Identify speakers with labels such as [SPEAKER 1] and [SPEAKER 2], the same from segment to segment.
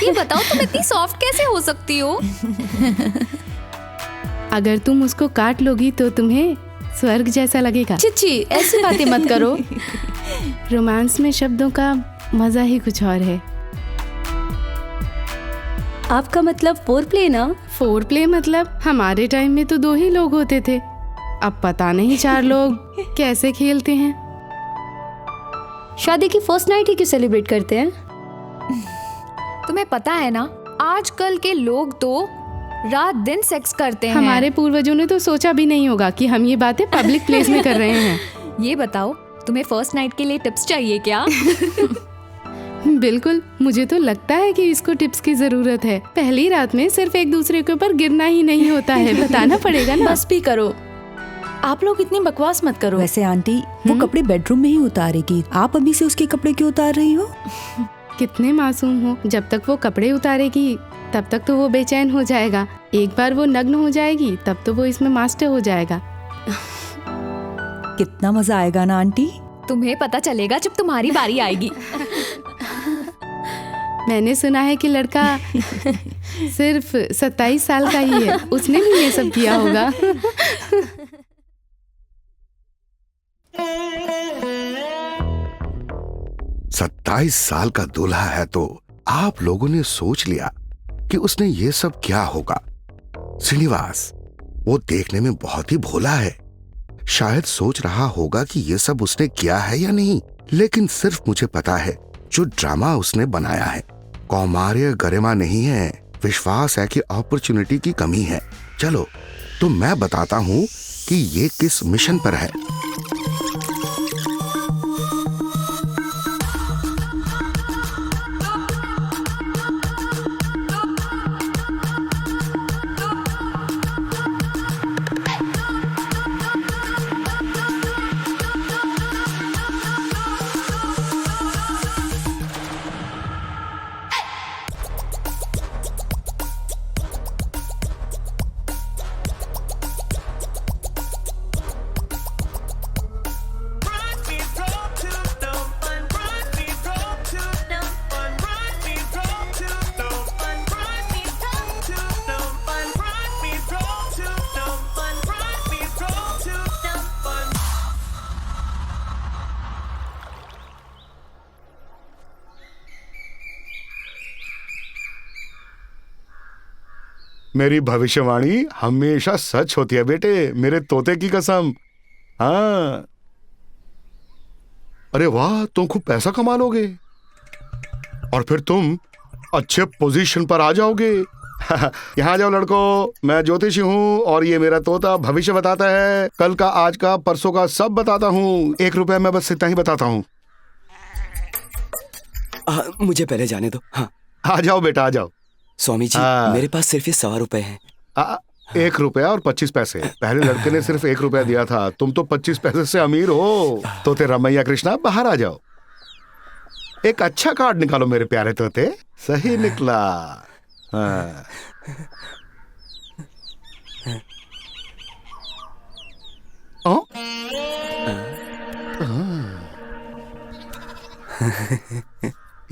[SPEAKER 1] ये बताओ तुम इतनी सॉफ्ट कैसे हो सकती हो?
[SPEAKER 2] अगर तुम उसको काट लोगी तो तुम्हें स्वर्ग जैसा लगेगा।
[SPEAKER 3] चिच्ची, ऐसी बातें मत करो।
[SPEAKER 2] रोमांस में शब्दों का मजा ही कुछ और है।
[SPEAKER 3] आपका मतलब फोर प्ले ना?
[SPEAKER 2] फोर प्ले मतलब हमारे टाइम में तो 2 ही लोग होते थे, अब पता नहीं 4 लोग कैसे खेलते हैं।
[SPEAKER 3] शादी की फर्स्ट नाइट ही क्यों सेलिब्रेट करते हैं?
[SPEAKER 1] तुम्हें पता है ना, आजकल के लोग तो रात दिन सेक्स करते हैं।
[SPEAKER 2] हमारे पूर्वजों ने तो सोचा भी नहीं होगा कि हम ये बातें पब्लिक प्लेस में कर रहे हैं।
[SPEAKER 1] ये बताओ, तुम्हें फर्स्ट नाइट के लिए टिप्स चाहिए क्या?
[SPEAKER 2] बिल्कुल, मुझे तो लगता है कि इसको टिप्स की जरूरत है। पहली रात में सिर्फ एक दूसरे के ऊपर गिरना ही नहीं होता है, बताना पड़ेगा ना।
[SPEAKER 3] बस भी करो, आप लोग इतनी बकवास मत करो।
[SPEAKER 4] वैसे आंटी, वो कपड़े बेडरूम में ही उतारेगी, आप अभी से उसके कपड़े क्यों उतार रही हो?
[SPEAKER 2] कितने मासूम हो, जब तक वो कपड़े उतारेगी तब तक तो वो बेचैन हो जाएगा। एक बार वो नग्न हो जाएगी तब तो वो इसमें मास्टर हो जाएगा।
[SPEAKER 4] कितना मजा आएगा ना आंटी।
[SPEAKER 1] तुम्हें पता चलेगा जब तुम्हारी बारी आएगी।
[SPEAKER 2] मैंने सुना है कि लड़का सिर्फ 27 साल का ही है, उसने भी ये सब किया होगा।
[SPEAKER 5] 27 साल का दूल्हा है तो आप लोगों ने सोच लिया कि उसने ये सब क्या होगा। श्रीनिवास, वो देखने में बहुत ही भोला है, शायद सोच रहा होगा कि ये सब उसने किया है या नहीं, लेकिन सिर्फ मुझे पता है जो ड्रामा उसने बनाया है कौमार्य गरिमा नहीं है, विश्वास है कि अपॉर्चुनिटी की कमी है। चलो तो मैं बताता हूं कि ये किस मिशन पर है। मेरी भविष्यवाणी हमेशा सच होती है बेटे, मेरे तोते की कसम। हाँ, अरे वाह, तुम खूब पैसा कमा लोगे और फिर तुम अच्छे पोजीशन पर आ जाओगे। यहाँ जाओ लड़को, मैं ज्योतिषी हूँ और ये मेरा तोता भविष्य बताता है, कल का, आज का, परसों का सब बताता हूँ। 1 रुपया मैं बस इतना ही बताता हूँ।
[SPEAKER 6] मुझे पहले जाने दो। हाँ,
[SPEAKER 5] आ जाओ बेटा, आ जाओ।
[SPEAKER 6] स्वामी जी, मेरे पास सिर्फ ये 100 रुपए हैं।
[SPEAKER 5] 1 रुपया और 25 पैसे। पहले लड़के ने सिर्फ 1 रुपया दिया था, तुम तो 25 पैसे से अमीर हो। तो तेरा मैया कृष्णा, बाहर आ जाओ, एक अच्छा कार्ड निकालो मेरे प्यारे तोते। सही निकला। हाँ।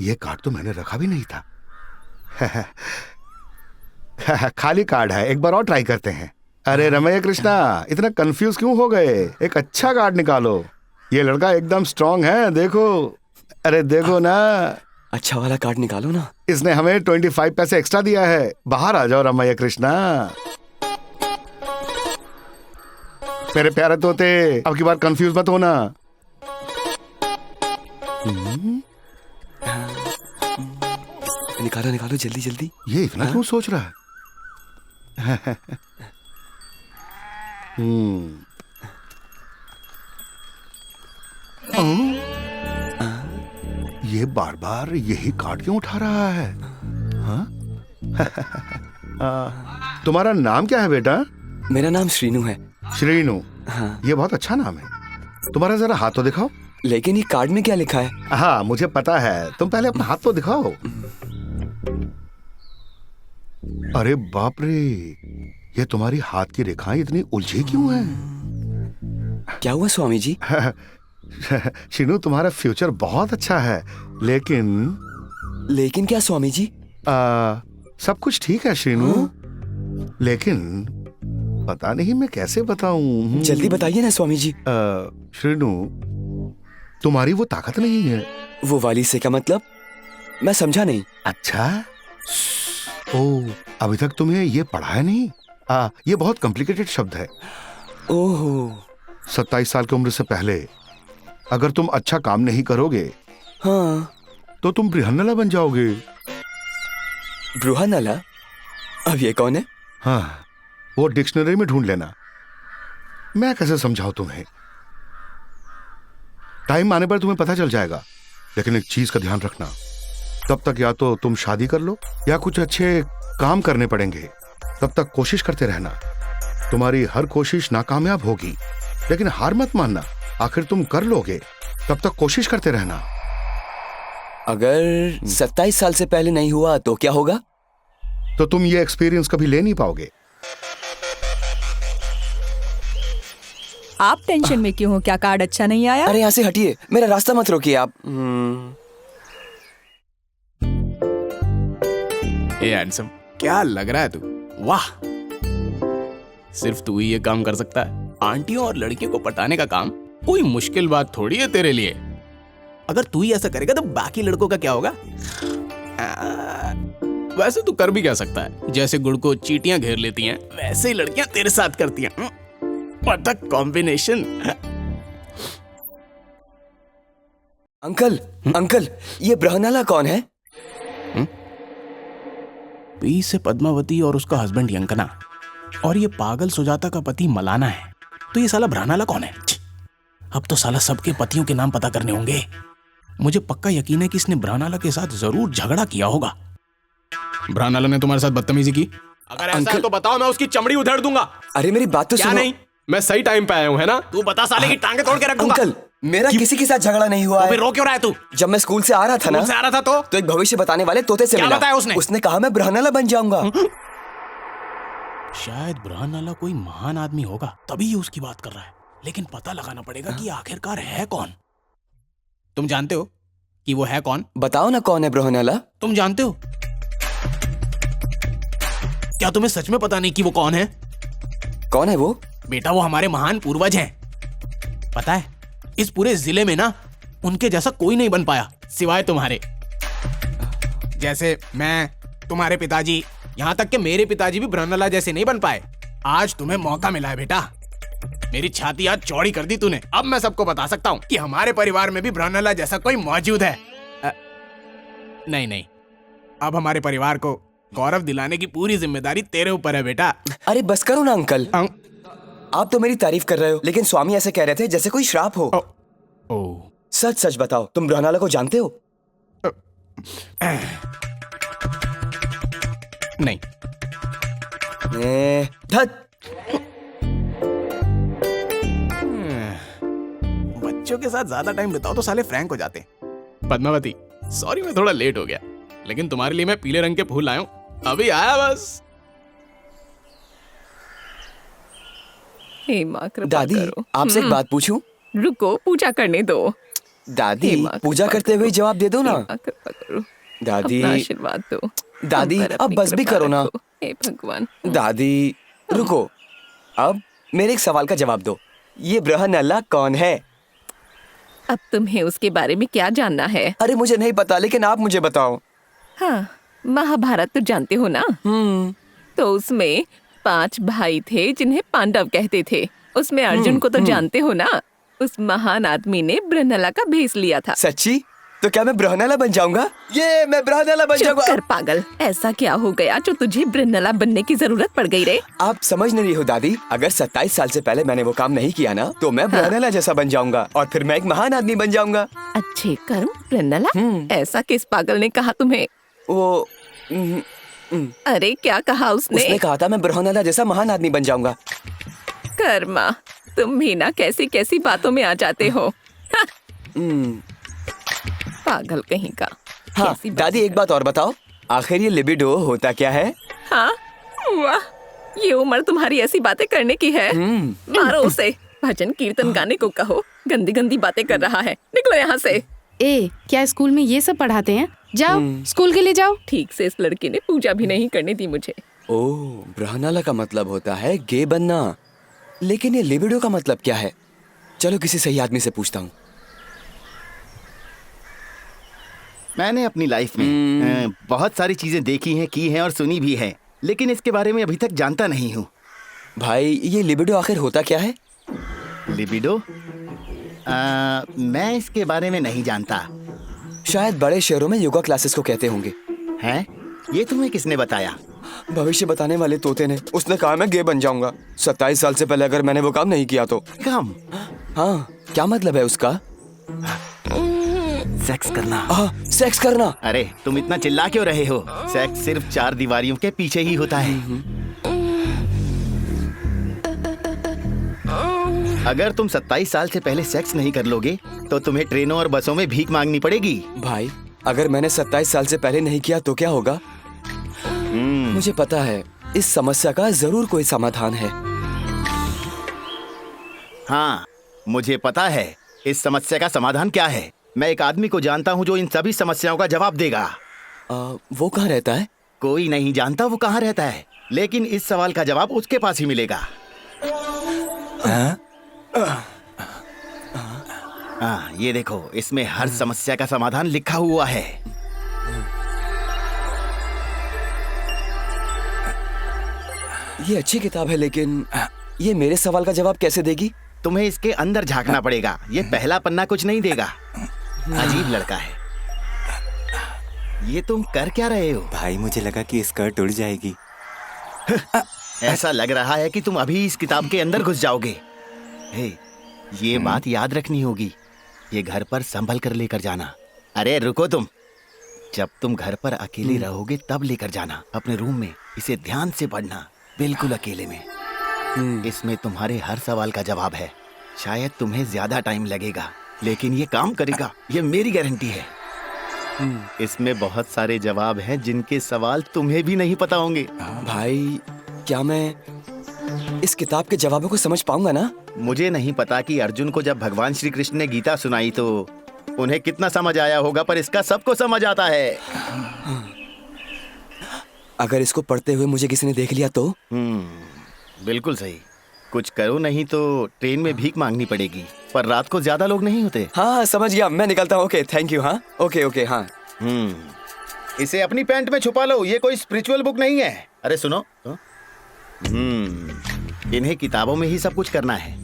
[SPEAKER 5] ये कार्ड तो मैंने रखा भी नहीं था। खाली कार्ड है, एक बार और ट्राई करते हैं। अरे रमैया कृष्णा, इतना कंफ्यूज क्यों हो गए? एक अच्छा कार्ड निकालो। ये लड़का एकदम स्ट्रांग है, देखो। अरे देखो ना,
[SPEAKER 6] अच्छा वाला कार्ड निकालो ना।
[SPEAKER 5] इसने हमें 25 पैसे एक्स्ट्रा दिया है। बाहर आ जाओ रमैया कृष्णा। मेरे प्यारे तोते, अब की बार कंफ्यूज मत होना।
[SPEAKER 6] निकालो निकालो, जल्दी जल्दी।
[SPEAKER 5] ये इतना क्यों सोच रहा है? ये बार बार यही कार्ड क्यों उठा रहा है? हाँ? तुम्हारा नाम क्या है बेटा?
[SPEAKER 6] मेरा नाम श्रीनू है।
[SPEAKER 5] श्रीनू?
[SPEAKER 6] हाँ।
[SPEAKER 5] ये बहुत अच्छा नाम है। तुम्हारा जरा हाथ तो दिखाओ।
[SPEAKER 6] लेकिन ये कार्ड में क्या लिखा है?
[SPEAKER 5] हाँ, मुझे पता है, तुम पहले अपना हाथ तो दिखाओ। अरे बाप रे, ये तुम्हारी हाथ की रेखाएं इतनी उलझी क्यों हैं?
[SPEAKER 6] क्या हुआ स्वामी जी?
[SPEAKER 5] शिनू, तुम्हारा फ्यूचर बहुत अच्छा है, लेकिन
[SPEAKER 6] क्या स्वामी जी?
[SPEAKER 5] सब कुछ ठीक है श्रीनू, लेकिन पता नहीं मैं कैसे बताऊं।
[SPEAKER 6] जल्दी बताइए ना स्वामी जी।
[SPEAKER 5] श्रीनू, तुम्हारी वो ताकत नहीं है।
[SPEAKER 6] वो वाली से क्या मतलब? मैं समझा नहीं।
[SPEAKER 5] अच्छा, ओ, अभी तक तुम्हें ये पढ़ा है नहीं? ये बहुत कॉम्प्लिकेटेड शब्द है।
[SPEAKER 6] ओहो।
[SPEAKER 5] 27 साल की उम्र से पहले अगर तुम अच्छा काम नहीं करोगे,
[SPEAKER 6] हाँ,
[SPEAKER 5] तो तुम बृहन्नला बन जाओगे।
[SPEAKER 6] ब्रुहन्नला? अब ये कौन है?
[SPEAKER 5] हाँ, वो डिक्शनरी में ढूंढ लेना। मैं कैसे समझाऊं तुम्हें? टाइम आने पर तुम्हें पता चल जाएगा। लेकिन एक चीज का ध्यान रखना, तब तक या तो तुम शादी कर लो या कुछ अच्छे काम करने पड़ेंगे। तब तक कोशिश करते रहना। तुम्हारी हर कोशिश नाकामयाब होगी, लेकिन हार मत मानना, आखिर तुम कर लोगे। तब तक कोशिश करते रहना।
[SPEAKER 6] अगर 27 साल से पहले नहीं हुआ तो क्या होगा?
[SPEAKER 5] तो तुम ये एक्सपीरियंस कभी ले नहीं पाओगे।
[SPEAKER 4] आप टेंशन में क्यों हो? क्या कार्ड अच्छा नहीं आया?
[SPEAKER 6] अरे यहाँ से हटिए, मेरा रास्ता मत रोकिए आप।
[SPEAKER 7] ए हैंडसम, क्या लग रहा है तू? वाह, सिर्फ तू ही ये काम कर सकता है। आंटियों और लड़कियों को पटाने का काम कोई मुश्किल बात थोड़ी है तेरे लिए। अगर तू ही ऐसा करेगा तो बाकी लड़कों का क्या होगा? वैसे तू कर भी क्या सकता है? जैसे गुड़ को चींटियां घेर लेती हैं, वैसे ही लड़कियां तेरे साथ करती हैं। What a combination.
[SPEAKER 6] Uncle, uncle, ये ब्रहन्नला कौन है?
[SPEAKER 7] पी से पद्मावती और उसका हस्बैंड यंकना, और ये पागल सुजाता का पति मलाना है। तो ये साला ब्रहन्नला कौन है? अब तो साला सबके पतियों के नाम पता करने होंगे। मुझे पक्का यकीन है कि इसने ब्रहन्नला के साथ जरूर झगड़ा किया होगा। ब्रहन्नला ने तुम्हारे साथ बदतमीजी की? अगर ऐसा है तो बताओ, मैं उसकी चमड़ी उधेड़ दूंगा।
[SPEAKER 6] अरे मेरी बात तो
[SPEAKER 7] क्या
[SPEAKER 6] सुनो।
[SPEAKER 7] नहीं, मैं सही टाइम पे आया हूँ, है ना? तू बता, साले की टांगे तोड़ के रख दूंगा।
[SPEAKER 6] अंकल, मेरा किसी के साथ झगड़ा नहीं हुआ
[SPEAKER 7] तो
[SPEAKER 6] है।
[SPEAKER 7] फिर रो क्यों रहा है तू?
[SPEAKER 6] जब मैं स्कूल से आ रहा था ना,
[SPEAKER 7] स्कूल से आ रहा था तो
[SPEAKER 6] एक भविष्य बताने वाले तोते से
[SPEAKER 7] क्या
[SPEAKER 6] मिला।
[SPEAKER 7] बताया उसने?
[SPEAKER 6] उसने कहा मैं ब्रहन्नला बन जाऊंगा।
[SPEAKER 7] शायद ब्रहन्नला कोई महान आदमी होगा, तभी ये उसकी बात कर रहा है। लेकिन पता लगाना पड़ेगा कि आखिरकार है कौन। तुम जानते हो कि वो है कौन?
[SPEAKER 6] बताओ ना कौन है ब्रहन्नला?
[SPEAKER 7] तुम जानते हो? क्या तुम्हें सच में पता नहीं कि वो कौन है?
[SPEAKER 6] कौन है वो?
[SPEAKER 7] बेटा, वो हमारे महान पूर्वज हैं। पता है, इस पूरे जिले में ना उनके जैसा कोई नहीं बन पाया सिवाय तुम्हारे। जैसे मैं, तुम्हारे पिताजी, यहाँ तक कि मेरे पिताजी भी ब्रहन्नला जैसे नहीं बन पाए। आज तुम्हें मौका मिला है बेटा। मेरी छाती आज चौड़ी कर दी तूने। अब मैं सबको बता सकता हूँ कि हमारे परिवार में भी ब्रहन्नला जैसा कोई मौजूद है। नहीं नहीं, अब हमारे परिवार को गौरव दिलाने की पूरी जिम्मेदारी तेरे ऊपर है बेटा।
[SPEAKER 6] अरे बस करो ना अंकल। आप तो मेरी तारीफ कर रहे हो, लेकिन स्वामी ऐसे कह रहे थे जैसे कोई श्राप हो। सच सच बताओ, तुम ब्रहन्नला को जानते हो?
[SPEAKER 7] नहीं।
[SPEAKER 6] धत।
[SPEAKER 7] बच्चों के साथ ज्यादा टाइम बिताओ तो साले फ्रैंक हो जाते। पद्मावती, सॉरी मैं थोड़ा लेट हो गया, लेकिन तुम्हारे लिए मैं पीले रंग के फूल लाया हूं। अभी आया बस।
[SPEAKER 3] हे माँ, कृपा
[SPEAKER 6] दादी,
[SPEAKER 3] करो।
[SPEAKER 6] आपसे एक बात पूछूं?
[SPEAKER 3] रुको, पूजा करने दो।
[SPEAKER 6] दादी,
[SPEAKER 3] हे माँ,
[SPEAKER 6] पूजा
[SPEAKER 3] कृपा
[SPEAKER 6] करते हुए
[SPEAKER 3] करो।
[SPEAKER 6] जवाब दे दो ना।
[SPEAKER 3] हे माँ, कृपा करो।
[SPEAKER 6] दादी,
[SPEAKER 3] अपना आशीर्वाद दो।
[SPEAKER 6] दादी,
[SPEAKER 3] हम पर
[SPEAKER 6] अब
[SPEAKER 3] अपनी
[SPEAKER 6] बस भी
[SPEAKER 3] कृपा
[SPEAKER 6] करो ना।
[SPEAKER 3] रखो। हे भगवान।
[SPEAKER 6] दादी, रुको। अब मेरे एक सवाल का जवाब दो। ये ब्रहन्नला कौन है?
[SPEAKER 3] अब तुम्हें उसके बारे में क्या जानना है?
[SPEAKER 6] अरे मुझे नहीं पता, लेकिन आप मुझे बताओ।
[SPEAKER 3] हाँ, महाभारत तो जानते हो ना? तो उसमें 5 भाई थे जिन्हें पांडव कहते थे। उसमें अर्जुन को तो जानते हो ना? उस महान आदमी ने ब्रहन्नला का भेष लिया था।
[SPEAKER 6] सच्ची? तो क्या मैं ब्रहन्नला बन जाऊंगा? ये मैं ब्रहन्नला बन
[SPEAKER 3] चुप
[SPEAKER 6] जाऊंगा।
[SPEAKER 3] कर पागल, ऐसा क्या हो गया जो तुझे ब्रहन्नला बनने की जरूरत पड़ गई रे?
[SPEAKER 6] आप समझ नहीं रही हो दादी। अगर 27 साल से पहले मैंने वो काम नहीं किया ना, तो मैं ब्रहन्नला जैसा बन जाऊंगा और फिर मैं एक महान आदमी बन जाऊंगा।
[SPEAKER 3] अच्छे कर्म ब्रहन्नला? ऐसा किस पागल ने कहा तुम्हें?
[SPEAKER 6] वो
[SPEAKER 3] अरे क्या कहा
[SPEAKER 6] उसने कहा था मैं ब्रहन्नला जैसा महान आदमी बन जाऊंगा।
[SPEAKER 3] कर्मा, तुम भी ना कैसी कैसी बातों में आ जाते हो। पागल कहीं का।
[SPEAKER 6] हाँ
[SPEAKER 3] कैसी
[SPEAKER 6] दादी, एक बात और बताओ, आखिर ये लिबिडो होता क्या है?
[SPEAKER 3] हाँ, वाह, ये उम्र तुम्हारी ऐसी बातें करने की है? मारो उसे। भजन कीर्तन गाने को कहो। गंदी गंदी बातें कर रहा है। निकलो यहाँ से।
[SPEAKER 2] क्या स्कूल में ये सब पढ़ाते हैं? जाओ स्कूल के लिए जाओ।
[SPEAKER 3] ठीक से इस लड़के ने पूजा भी नहीं करने दी मुझे।
[SPEAKER 6] ओह, ब्रहनाला का मतलब होता है गे बनना। लेकिन ये लिबिडो का मतलब क्या है? चलो किसी सही आदमी से पूछता हूँ।
[SPEAKER 8] मैंने अपनी लाइफ में बहुत सारी चीजें देखी हैं, की हैं और सुनी भी हैं, लेकिन इसके बारे में अभी तक जानता नहीं हूँ।
[SPEAKER 6] भाई, ये लिबिडो आखिर होता क्या है?
[SPEAKER 8] लिबिडो? मैं इसके बारे में नहीं जानता।
[SPEAKER 6] शायद बड़े शहरों में योगा क्लासेस को कहते होंगे।
[SPEAKER 8] हैं? ये तुम्हें किसने बताया?
[SPEAKER 6] भविष्य बताने वाले तोते ने। उसने कहा मैं गे बन जाऊंगा 27 साल से पहले अगर मैंने वो काम नहीं किया तो।
[SPEAKER 8] काम?
[SPEAKER 6] हाँ, क्या मतलब है उसका?
[SPEAKER 8] सेक्स करना।
[SPEAKER 6] सेक्स करना?
[SPEAKER 8] अरे तुम इतना चिल्ला क्यों रहे हो? सेक्स सिर्फ 4 दीवारियों के पीछे ही होता है। अगर तुम 27 साल से पहले सेक्स नहीं कर लोगे तो तुम्हें ट्रेनों और बसों में भीख मांगनी पड़ेगी।
[SPEAKER 6] भाई, अगर मैंने 27 साल से पहले नहीं किया तो क्या होगा? मुझे पता है, इस समस्या का जरूर कोई समाधान है।
[SPEAKER 8] हाँ, मुझे पता है इस समस्या का समाधान क्या है। मैं एक आदमी को जानता हूँ जो इन सभी समस्याओं का जवाब देगा।
[SPEAKER 6] वो कहाँ रहता है?
[SPEAKER 8] कोई नहीं जानता वो कहाँ रहता है, लेकिन इस सवाल का जवाब उसके पास ही मिलेगा। हाँ, ये देखो, इसमें हर समस्या का समाधान लिखा हुआ है।
[SPEAKER 6] ये अच्छी किताब है, लेकिन ये मेरे सवाल का जवाब कैसे देगी?
[SPEAKER 8] तुम्हें इसके अंदर झांकना पड़ेगा। ये पहला पन्ना कुछ नहीं देगा। अजीब लड़का है। ये तुम कर क्या रहे हो?
[SPEAKER 9] भाई, मुझे लगा कि स्कर्ट उड़ जाएगी।
[SPEAKER 8] ऐसा लग रहा है कि तुम अभी इस किताब के अंदर घुस जाओगे। हे, ये बात याद रखनी होगी। ये घर पर संभल कर लेकर जाना। अरे रुको तुम। जब तुम घर पर अकेले रहोगे तब लेकर जाना अपने रूम में। इसे ध्यान से पढ़ना, बिल्कुल अकेले में। इसमें तुम्हारे हर सवाल का जवाब है। शायद तुम्हें ज्यादा टाइम लगेगा, लेकिन ये काम करेगा, ये मेरी गारंटी है। इसमें बहुत सारे जवाब हैं जिनके सवाल तुम्हें भी नहीं पता होंगे।
[SPEAKER 6] भाई, क्या मैं इस किताब के जवाबों को समझ पाऊंगा ना?
[SPEAKER 8] मुझे नहीं पता कि अर्जुन को जब भगवान श्री कृष्ण ने गीता सुनाई तो उन्हें कितना समझ आया होगा, पर इसका सबको समझ आता है।
[SPEAKER 6] अगर इसको पढ़ते हुए मुझे किसी ने देख लिया तो?
[SPEAKER 8] बिल्कुल सही। कुछ करो नहीं तो ट्रेन में भीख मांगनी पड़ेगी, पर रात को ज्यादा लोग नहीं होते।
[SPEAKER 6] हाँ, समझ गया, मैं निकलता हूँ। Okay, thank you. हाँ, ओके, हाँ।
[SPEAKER 8] इसे अपनी पैंट में छुपा लो, ये कोई स्पिरिचुअल बुक नहीं है। अरे सुनो, इन्हें किताबों में ही सब कुछ करना है,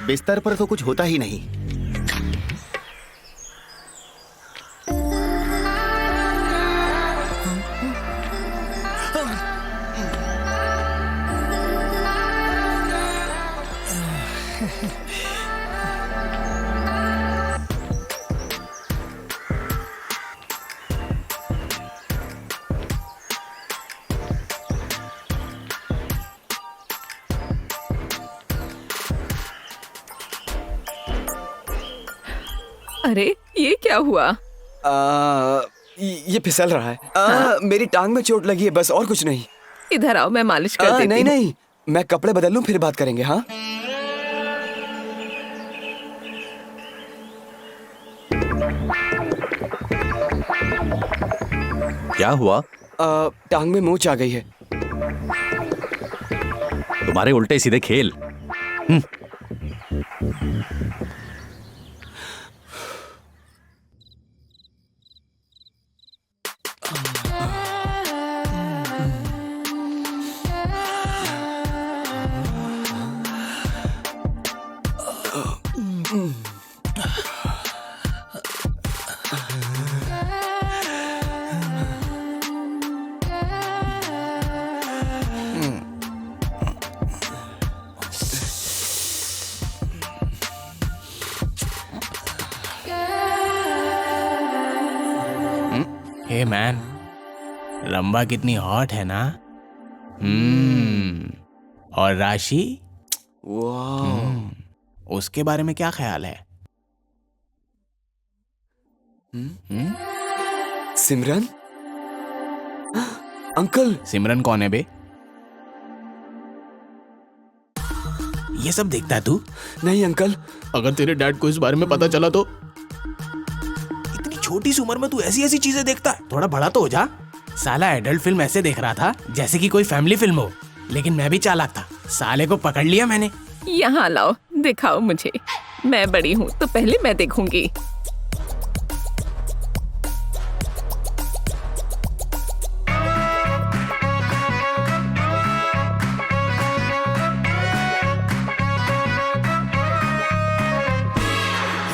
[SPEAKER 8] बिस्तर पर तो कुछ होता ही नहीं।
[SPEAKER 3] अरे ये क्या हुआ?
[SPEAKER 6] ये फिसल रहा है। मेरी टांग में चोट लगी है, बस, और कुछ नहीं।
[SPEAKER 3] इधर आओ, मैं मालिश कर देती हूँ।
[SPEAKER 6] नहीं, मैं कपड़े बदल लूं, फिर बात करेंगे। हाँ,
[SPEAKER 9] क्या हुआ?
[SPEAKER 6] टांग में मोच आ गई है।
[SPEAKER 9] तुम्हारे उल्टे सीधे खेल।
[SPEAKER 7] हे मैन, रंबा कितनी हॉट है ना? और राशि? उसके बारे में क्या ख्याल है?
[SPEAKER 6] सिमरन? अंकल!
[SPEAKER 7] सिमरन कौन है बे? ये सब देखता है तू?
[SPEAKER 6] नहीं अंकल।
[SPEAKER 7] अगर तेरे डैड को इस बारे में पता चला तो? छोटी सी उम्र में तू ऐसी ऐसी चीजें देखता है? थोड़ा बड़ा तो हो जा। साला एडल्ट फिल्म ऐसे देख रहा था जैसे कि कोई फैमिली फिल्म हो। लेकिन मैं भी चालाक था, साले को पकड़ लिया मैंने।
[SPEAKER 3] यहाँ लाओ, दिखाओ मुझे। मैं बड़ी हूँ तो पहले मैं देखूंगी।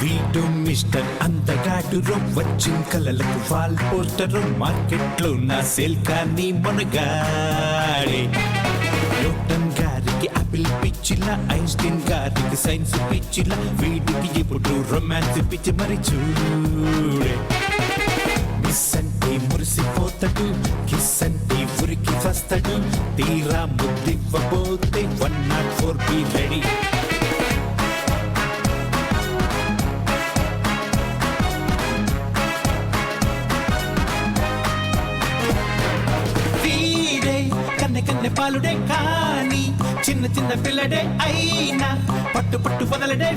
[SPEAKER 10] వీడు మిస్టర్ అందగాడు వచ్చిన కలలకు వాల్ పోస్టర్ మార్కెట్ లో నా సేల్ కానీ మునగాడే న్యూటన్ గారికి ఆపిల్ పిచ్చిలా ఐన్స్టీన్ గారికి సైన్స్ పిచ్చిలా వీడికి ఇప్పుడు రొమాన్స్ పిచ్చి మరి చూడే మిస్ అంటే మురిసిపోతాడు కిస్ అంటే ఉరికి వస్తాడు తీరా ముద్దివ్వబోతే 104 బి రెడీ కన్నె పాలుడే కానీ చిన్న చిన్న పిల్లడే అయినా పట్టు పట్టు వదలడే